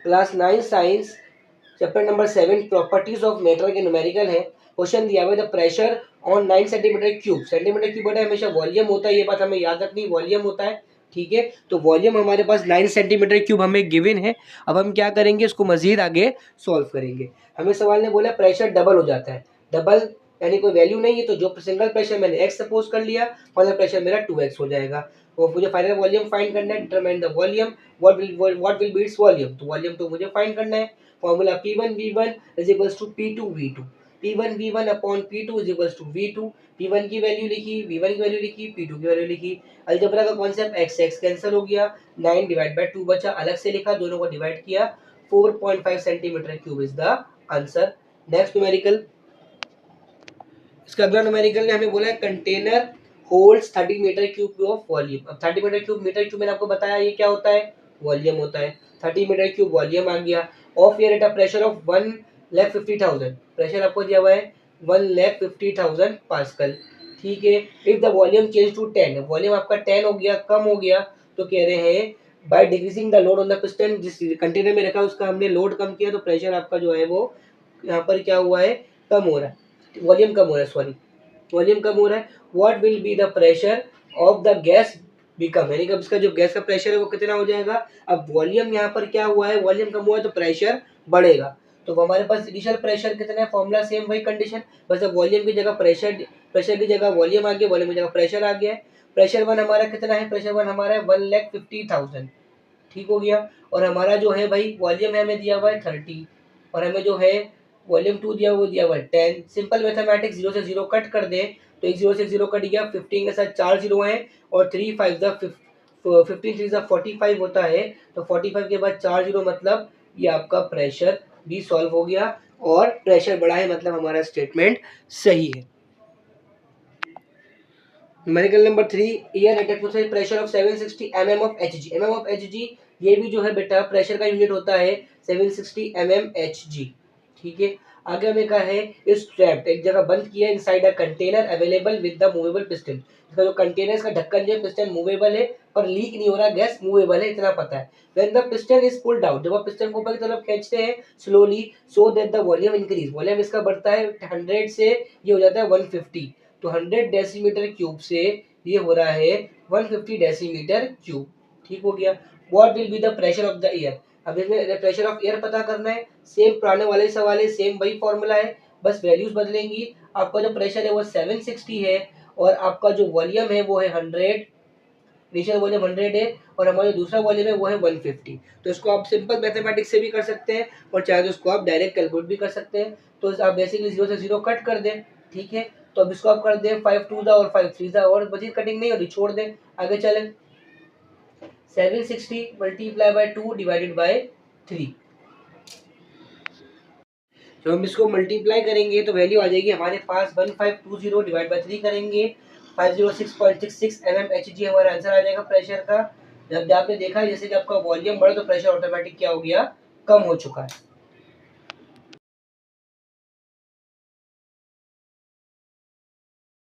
Class 9 science chapter number 7 properties of matter के numerical है। Question दिया हुआ है the pressure on 9 centimetre cube. Centimetre cube बटा हमेशा वॉल्यूम होता है, ये बात हमें याद रखनी, वॉल्यूम होता है। ठीक है, तो वॉल्यूम हमारे पास 9 सेंटीमीटर क्यूब हमें गिवन है। अब हम क्या करेंगे, इसको मजीद आगे सॉल्व करेंगे। हमें सवाल ने बोला प्रेशर डबल हो जाता है, डबल यानी कोई वैल्यू नहीं है, तो जो सिंगल प्रेशर मैंने x सपोज कर लिया, फाइनल प्रेशर मेरा 2x हो जाएगा। तो मुझे फाइनल वॉल्यूम फाइंड करना है, determine the volume, what will be its volume, तो वॉल्यूम तो मुझे फाइंड करना है। Formula P1V1 is equals to P2V2, P1V1 upon P2 is equals to V2। P1 की वैल्यू लिखी, V1 की वैल्यू लिखी, P2 की वैल्यू लिखी। अलजेब्रा का कॉन्सेप्ट x कैंसिल हो गया, 9 डिवाइड बाय 2 बचा, अलग से लिखा, दोनों को डिवाइड किया, 4.5 centimetre cube is the answer. Next numerical, इसका अगला न्यूमेरिकल ने हमें बोला है container holds 30 metre cube of volume. अब 30 मीटर क्यूब मैंने आपको बताया ये क्या होता है, वॉल्यूम होता है। 30 मीटर क्यूब वॉल्यूम आ गया। Of air at a pressure of 1,50,000, pressure आपको दिया हुआ है 1,50,000 पास्कल। ठीक है, if the volume change to 10, volume आपका 10 हो गया, कम हो गया, तो कह रहे हैं by decreasing the load on the piston, जिस कंटेनर में रखा उसका हमने लोड कम किया, तो प्रेशर आपका जो है वो यहाँ पर क्या हुआ है, कम हो रहा है, वॉल्यूम कम हो रहा है, सॉरी वॉल्यूम कम हो रहा है। What will be the pressure of the gas become, यानी कि इसका जो गैस का प्रेशर है वो कितना हो जाएगा। अब वॉल्यूम यहाँ पर क्या हुआ है, वॉल्यूम कम हुआ है तो प्रेशर बढ़ेगा। तो हमारे पास इनिशियल प्रेशर कितना है, फॉर्मूला सेम वही कंडीशन, बस अब वॉल्यूम की जगह प्रेशर, प्रेशर की जगह वॉल्यूम आ गया, वॉल्यूम की जगह प्रेशर आ गया है। प्रेशर वन हमारा कितना है, प्रेशर वन हमारा है 1,50,000, ठीक हो गया। और हमारा जो है भाई वॉल्यूम है हमें दिया हुआ है 30, और हमें जो है वॉल्यूम 2 दिया हुआ है 10। सिंपल मैथमेटिक्स, 0 से 0 कट कर दें तो एक 0 से 0 कट गया, 15 के साथ 4 जीरो हैं, और 3 5 द 15 3 द 45 होता है, तो 45 के बाद 4 जीरो, मतलब ये आपका प्रेशर भी सॉल्व हो गया, और प्रेशर बढ़ा है, मतलब हमारा स्टेटमेंट सही है। Numerical number 3, air at atmospheric pressure of 760 mm of Hg। mm of Hg ये भी जो है बेटा प्रेशर का यूनिट होता है 760 mm Hg। ठीक है, आगे हमें कहा है इस ट्रैप्ड, एक जगह बंद किया inside a container available with the movable piston. इसका जो कंटेनर, इसका ढक्कन जो है, पिस्टन मूवेबल है पर लीक नहीं हो रहा, गैस मूवेबल है, इतना पता है। When the piston is pulled out, जब आप पिस्टन को ऊपर की तरफ खींचते हैं slowly, so that the volume increase, volume इसका बढ़ता है 100 से ये हो जाता है 150, तो 100 डेसीमीटर क्यूब से ये हो रहा है 150 डेसीमीटर क्यूब। ठीक हो गया। What will be the pressure of the air, अब इसमें प्रेशर ऑफ एयर पता करना है। सेम पुराने वाले सवाल है, सेम वही फॉर्मूला है, बस वैल्यूज बदलेंगी। आपका जो प्रेशर है वो 760 है, और आपका जो वॉल्यूम है वो है 100, इनिशियल वॉल्यूम 100 है, और हमारा दूसरा वॉल्यूम है वो है 150। तो इसको आप सिंपल मैथमेटिक्स से भी कर सकते हैं, और चाहे तो इसको आप डायरेक्ट कैलकुलेट भी कर सकते हैं। तो आप बेसिकली 0 से 0 कट कर दें, ठीक है। तो अब इसको आप कर दें 5 2 और 5 3, और मजीद कटिंग नहीं होती, छोड़ दें, आगे चलें। 760 मल्टीप्लाई बाय 2 डिवाइडेड बाय 3, जब हम इसको मल्टीप्लाई करेंगे तो वैल्यू आ जाएगी हमारे पास 1520 डिवाइड बाय 3 करेंगे 506.66 mm Hg हमारा आंसर आ जाएगा प्रेशर का। जब आपने देखा जैसे कि आपका वॉल्यूम बढ़ा तो प्रेशर ऑटोमेटिक क्या हो गया, कम हो चुका है।